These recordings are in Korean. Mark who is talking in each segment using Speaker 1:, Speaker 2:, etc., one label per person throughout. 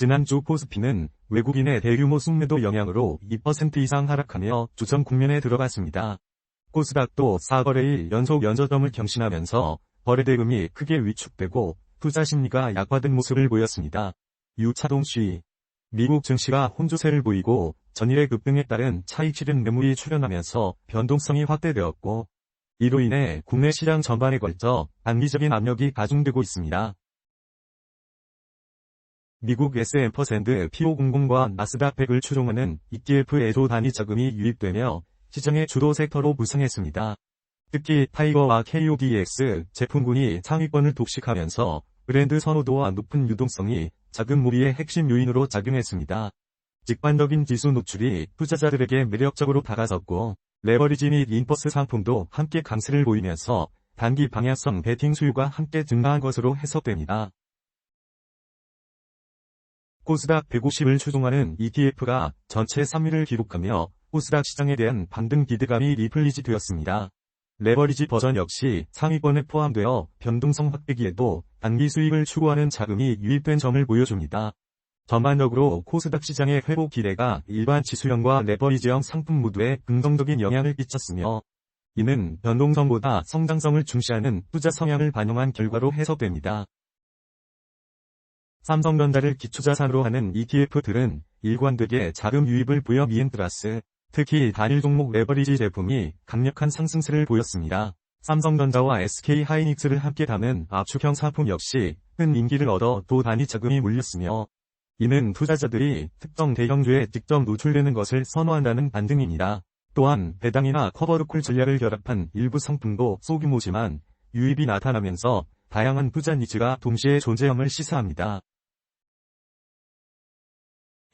Speaker 1: 지난주 코스피는 외국인의 대규모 순매도 영향으로 2% 이상 하락하며 주점 국면에 들어갔습니다. 코스닥도 4거래일 연속 연저점을 경신하면서 거래대금이 크게 위축되고 투자 심리가 약화된 모습을 보였습니다. 유차동 씨. 미국 증시가 혼조세를 보이고 전일의 급등에 따른 차익 실현 매물이 출현하면서 변동성이 확대되었고, 이로 인해 국내 시장 전반에 걸쳐 단기적인 압력이 가중되고 있습니다. 미국 S&P 500과 나스닥 100을 추종하는 ETF 애조 단위 자금이 유입되며 시장의 주도 섹터로 부상했습니다. 특히 타이거와 KODX 제품군이 상위권을 독식하면서 브랜드 선호도와 높은 유동성이 자금 몰이의 핵심 요인으로 작용했습니다. 직관적인 지수 노출이 투자자들에게 매력적으로 다가섰고, 레버리지 및 인버스 상품도 함께 강세를 보이면서 단기 방향성 베팅 수요가 함께 증가한 것으로 해석됩니다. 코스닥 150을 추종하는 ETF가 전체 3위를 기록하며 코스닥 시장에 대한 반등 기대감이 리플리지 되었습니다. 레버리지 버전 역시 상위권에 포함되어 변동성 확대기에도 단기 수익을 추구하는 자금이 유입된 점을 보여줍니다. 전반적으로 코스닥 시장의 회복 기대가 일반 지수형과 레버리지형 상품 모두에 긍정적인 영향을 끼쳤으며, 이는 변동성보다 성장성을 중시하는 투자 성향을 반영한 결과로 해석됩니다. 삼성전자를 기초자산으로 하는 ETF들은 일관되게 자금 유입을 보여 미엔트라스, 특히 단일 종목 레버리지 제품이 강력한 상승세를 보였습니다. 삼성전자와 SK하이닉스를 함께 담은 압축형 상품 역시 큰 인기를 얻어 또 단위 자금이 몰렸으며, 이는 투자자들이 특정 대형주에 직접 노출되는 것을 선호한다는 반증입니다. 또한 배당이나 커버루콜 전략을 결합한 일부 상품도 소규모지만 유입이 나타나면서 다양한 투자 니즈가 동시에 존재함을 시사합니다.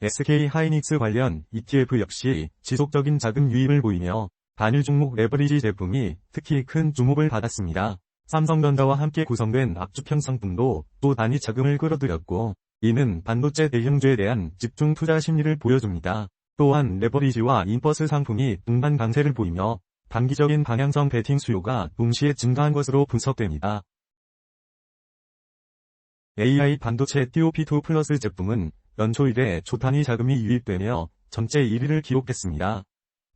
Speaker 1: SK하이닉스 관련 ETF 역시 지속적인 자금 유입을 보이며 단일 종목 레버리지 제품이 특히 큰 주목을 받았습니다. 삼성전자와 함께 구성된 압축형 상품도 또 단위 자금을 끌어들였고, 이는 반도체 대형주에 대한 집중 투자 심리를 보여줍니다. 또한 레버리지와 인버스 상품이 동반 강세를 보이며 단기적인 방향성 베팅 수요가 동시에 증가한 것으로 분석됩니다. AI 반도체 TOP2 플러스 제품은 연초 이래 초단위 자금이 유입되며 전체 1위를 기록했습니다.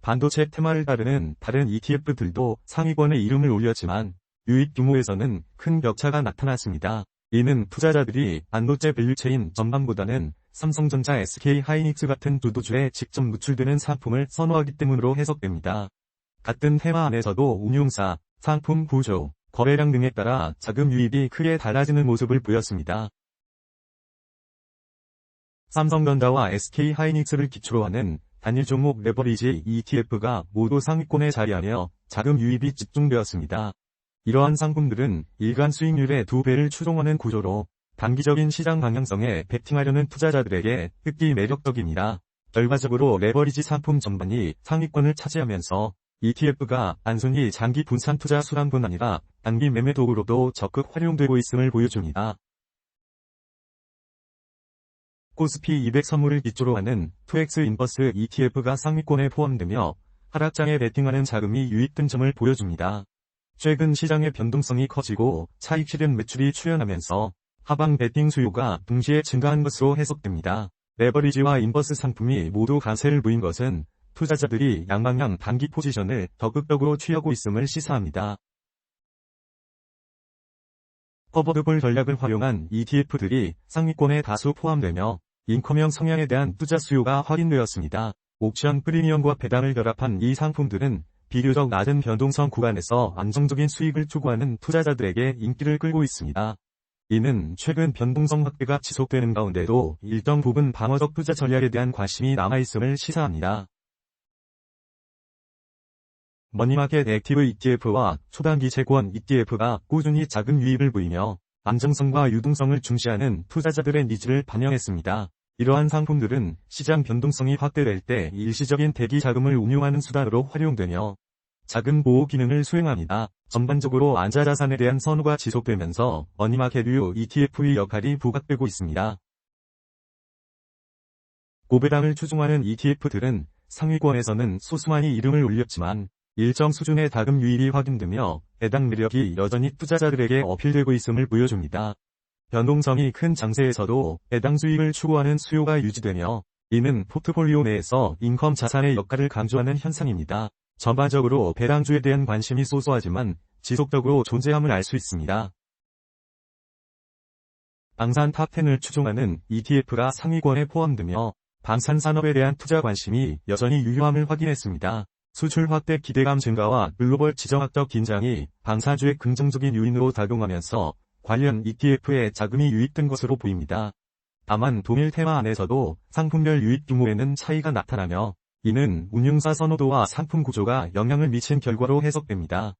Speaker 1: 반도체 테마를 따르는 다른 ETF들도 상위권에 이름을 올렸지만 유입 규모에서는 큰 격차가 나타났습니다. 이는 투자자들이 반도체 밸류체인 전반보다는 삼성전자, SK하이닉스 같은 주도주에 직접 노출되는 상품을 선호하기 때문으로 해석됩니다. 같은 테마 안에서도 운용사, 상품 구조, 거래량 등에 따라 자금 유입이 크게 달라지는 모습을 보였습니다. 삼성전자와 SK하이닉스를 기초로 하는 단일 종목 레버리지 ETF가 모두 상위권에 자리하며 자금 유입이 집중되었습니다. 이러한 상품들은 일간 수익률의 2배를 추종하는 구조로 단기적인 시장 방향성에 베팅하려는 투자자들에게 특히 매력적입니다. 결과적으로 레버리지 상품 전반이 상위권을 차지하면서 ETF가 단순히 장기 분산 투자 수단뿐 아니라 단기 매매 도구로도 적극 활용되고 있음을 보여줍니다. 코스피 200 선물을 기초로 하는 2X 인버스 ETF가 상위권에 포함되며 하락장에 베팅하는 자금이 유입된 점을 보여줍니다. 최근 시장의 변동성이 커지고 차익 실현 매출이 출현하면서 하방 베팅 수요가 동시에 증가한 것으로 해석됩니다. 레버리지와 인버스 상품이 모두 강세를 보인 것은 투자자들이 양방향 단기 포지션을 적극적으로 취하고 있음을 시사합니다. 커버드볼 전략을 활용한 ETF들이 상위권에 다수 포함되며 인컴형 성향에 대한 투자 수요가 확인되었습니다. 옵션 프리미엄과 배당을 결합한 이 상품들은 비교적 낮은 변동성 구간에서 안정적인 수익을 추구하는 투자자들에게 인기를 끌고 있습니다. 이는 최근 변동성 확대가 지속되는 가운데도 일정 부분 방어적 투자 전략에 대한 관심이 남아있음을 시사합니다. 머니마켓 액티브 ETF와 초단기 채권 ETF가 꾸준히 자금 유입을 보이며 안정성과 유동성을 중시하는 투자자들의 니즈를 반영했습니다. 이러한 상품들은 시장 변동성이 확대될 때 일시적인 대기 자금을 운용하는 수단으로 활용되며 자금 보호 기능을 수행합니다. 전반적으로 안자자산에 대한 선호가 지속되면서 머니마켓류 ETF의 역할이 부각되고 있습니다. 고배당을 추종하는 ETF들은 상위권에서는 소수만이 이름을 올렸지만 일정 수준의 자금 유입이 확인되며 배당 매력이 여전히 투자자들에게 어필되고 있음을 보여줍니다. 변동성이 큰 장세에서도 배당 수익을 추구하는 수요가 유지되며 이는 포트폴리오 내에서 인컴 자산의 역할을 강조하는 현상입니다. 전반적으로 배당주에 대한 관심이 소소하지만 지속적으로 존재함을 알 수 있습니다. 방산 탑10을 추종하는 ETF가 상위권에 포함되며 방산 산업에 대한 투자 관심이 여전히 유효함을 확인했습니다. 수출 확대 기대감 증가와 글로벌 지정학적 긴장이 방산주의 긍정적인 요인으로 작용하면서 관련 ETF에 자금이 유입된 것으로 보입니다. 다만 동일 테마 안에서도 상품별 유입 규모에는 차이가 나타나며 이는 운용사 선호도와 상품 구조가 영향을 미친 결과로 해석됩니다.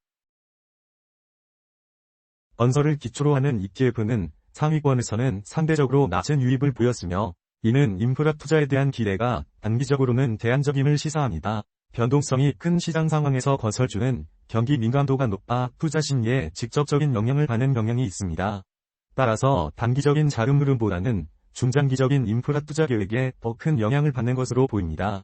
Speaker 1: 건설을 기초로 하는 ETF는 상위권에서는 상대적으로 낮은 유입을 보였으며 이는 인프라 투자에 대한 기대가 단기적으로는 제한적임을 시사합니다. 변동성이 큰 시장 상황에서 건설주는 경기 민감도가 높아 투자 심리에 직접적인 영향을 받는 경향이 있습니다. 따라서 단기적인 자금 흐름보다는 중장기적인 인프라 투자 계획에 더 큰 영향을 받는 것으로 보입니다.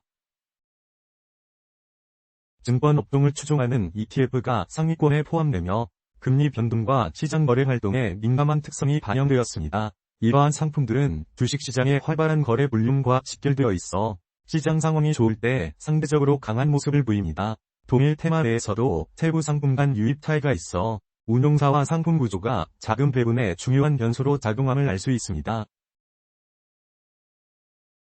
Speaker 1: 증권 업종을 추종하는 ETF가 상위권에 포함되며 금리 변동과 시장 거래 활동에 민감한 특성이 반영되었습니다. 이러한 상품들은 주식시장의 활발한 거래 볼륨과 직결되어 있어 시장 상황이 좋을 때 상대적으로 강한 모습을 보입니다. 동일 테마 내에서도 세부 상품 간 유입 차이가 있어 운용사와 상품 구조가 자금 배분의 중요한 변수로 작용함을 알 수 있습니다.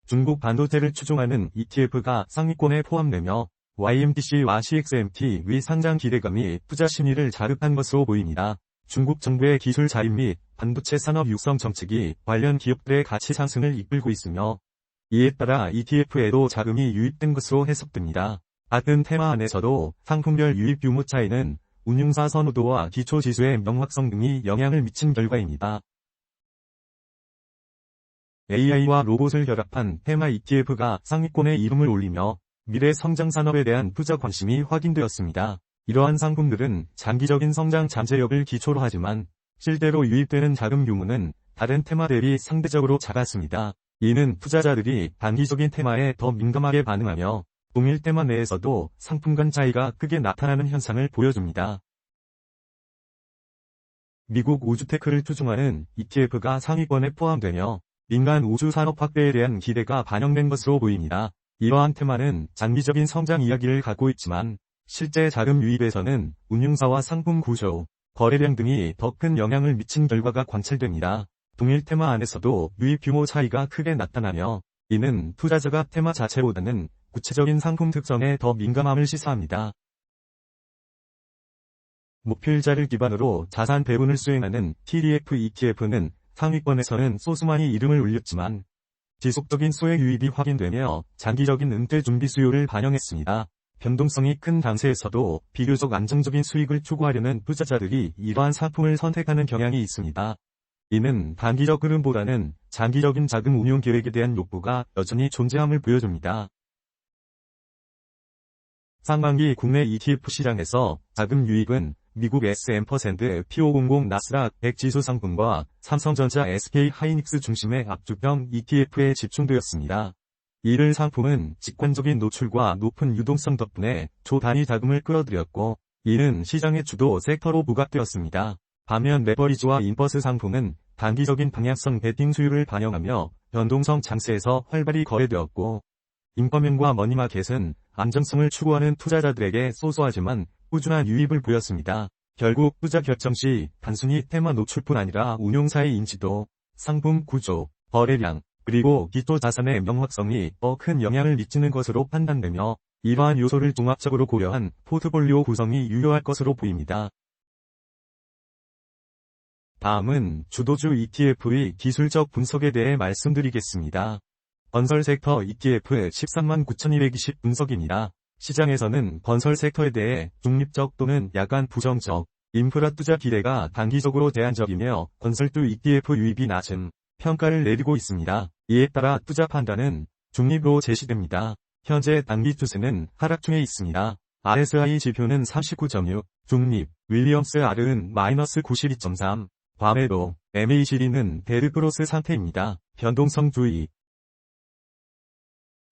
Speaker 1: 중국 반도체를 추종하는 ETF가 상위권에 포함되며 YMTC와 CXMT 위 상장 기대감이 투자 심리를 자극한 것으로 보입니다. 중국 정부의 기술 자립 및 반도체 산업 육성 정책이 관련 기업들의 가치 상승을 이끌고 있으며 이에 따라 ETF에도 자금이 유입된 것으로 해석됩니다. 같은 테마 안에서도 상품별 유입 규모 차이는 운용사 선호도와 기초지수의 명확성 등이 영향을 미친 결과입니다. AI와 로봇을 결합한 테마 ETF가 상위권에 이름을 올리며 미래 성장 산업에 대한 투자 관심이 확인되었습니다. 이러한 상품들은 장기적인 성장 잠재력을 기초로 하지만 실제로 유입되는 자금 규모는 다른 테마 대비 상대적으로 작았습니다. 이는 투자자들이 단기적인 테마에 더 민감하게 반응하며 동일 테마 내에서도 상품 간 차이가 크게 나타나는 현상을 보여줍니다. 미국 우주테크를 추종하는 ETF가 상위권에 포함되며 민간 우주 산업 확대에 대한 기대가 반영된 것으로 보입니다. 이러한 테마는 장기적인 성장 이야기를 갖고 있지만 실제 자금 유입에서는 운용사와 상품 구조, 거래량 등이 더 큰 영향을 미친 결과가 관찰됩니다. 동일 테마 안에서도 유입 규모 차이가 크게 나타나며 이는 투자자가 테마 자체보다는 구체적인 상품 특성에 더 민감함을 시사합니다. 목표일자를 기반으로 자산 배분을 수행하는 TDF ETF는 상위권에서는 소수만이 이름을 올렸지만 지속적인 소액 유입이 확인되며 장기적인 은퇴 준비 수요를 반영했습니다. 변동성이 큰 장세에서도 비교적 안정적인 수익을 추구하려는 투자자들이 이러한 상품을 선택하는 경향이 있습니다. 이는 단기적 흐름보다는 장기적인 자금 운용 계획에 대한 욕구가 여전히 존재함을 보여줍니다. 상반기 국내 ETF 시장에서 자금 유입은 미국 S&P500 나스닥 100 지수 상품과 삼성전자 SK 하이닉스 중심의 압축형 ETF에 집중되었습니다. 이를 상품은 직관적인 노출과 높은 유동성 덕분에 조 단위 자금을 끌어들였고 이는 시장의 주도 섹터로 부각되었습니다. 반면 레버리지와 인버스 상품은 단기적인 방향성 베팅 수요를 반영하며 변동성 장세에서 활발히 거래되었고 인컴형과 머니마켓은 안정성을 추구하는 투자자들에게 소소하지만 꾸준한 유입을 보였습니다. 결국 투자 결정 시 단순히 테마 노출뿐 아니라 운용사의 인지도, 상품 구조, 거래량, 그리고 기초 자산의 명확성이 더 큰 영향을 미치는 것으로 판단되며 이러한 요소를 종합적으로 고려한 포트폴리오 구성이 유효할 것으로 보입니다. 다음은 주도주 ETF의 기술적 분석에 대해 말씀드리겠습니다. 건설 섹터 ETF 139,220 분석입니다. 시장에서는 건설 섹터에 대해 중립적 또는 약간 부정적 인프라 투자 기대가 단기적으로 제한적이며 건설주 ETF 유입이 낮은 평가를 내리고 있습니다. 이에 따라 투자 판단은 중립으로 제시됩니다. 현재 단기 추세는 하락 중에 있습니다. RSI 지표는 39.6, 중립, 윌리엄스 R은 마이너스 92.3, 과매도, MACD는 데드크로스 상태입니다. 변동성 주의.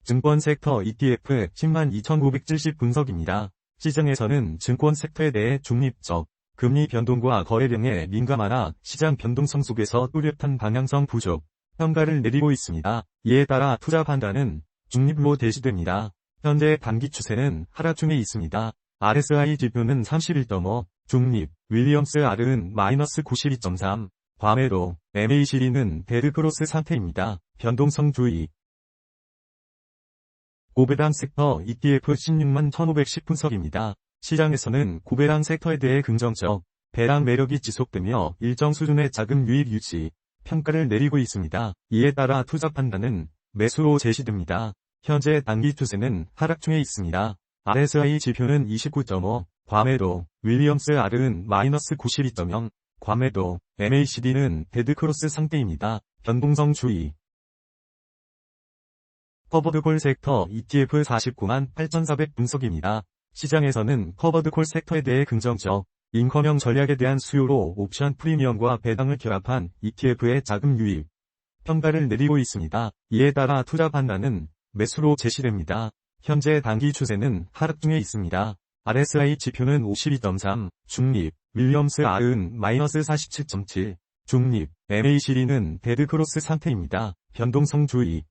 Speaker 1: 증권 섹터 ETF 102,970 분석입니다. 시장에서는 증권 섹터에 대해 중립적, 금리 변동과 거래량에 민감하나 시장 변동성 속에서 뚜렷한 방향성 부족, 평가를 내리고 있습니다. 이에 따라 투자 판단은 중립으로 제시됩니다. 현재 단기 추세는 하락 중에 있습니다. RSI 지표는 31.5, 중립, 윌리엄스 R은 마이너스 92.3, 과매도, MACD는 데드크로스 상태입니다. 변동성 주의. 고배당 섹터 ETF 16만 1510분석입니다. 시장에서는 고배당 섹터에 대해 긍정적, 배당 매력이 지속되며 일정 수준의 자금 유입 유지, 평가를 내리고 있습니다. 이에 따라 투자 판단은 매수로 제시됩니다. 현재 단기 추세는 하락 중에 있습니다. RSI 지표는 29.5, 과매도, 윌리엄스 R은 마이너스 92.0, 과매도, MACD는 데드크로스 상태입니다. 변동성 주의. 커버드콜 섹터 ETF 49만 8400분석입니다. 시장에서는 커버드콜 섹터에 대해 긍정적, 인커녕 전략에 대한 수요로 옵션 프리미엄과 배당을 결합한 ETF의 자금 유입, 평가를 내리고 있습니다. 이에 따라 투자 판단은 매수로 제시됩니다. 현재 단기 추세는 하락 중에 있습니다. RSI 지표는 52.3, 중립, 윌리엄스 R은 마이너스 47.7, 중립, MACD는 데드크로스 상태입니다. 변동성 주의.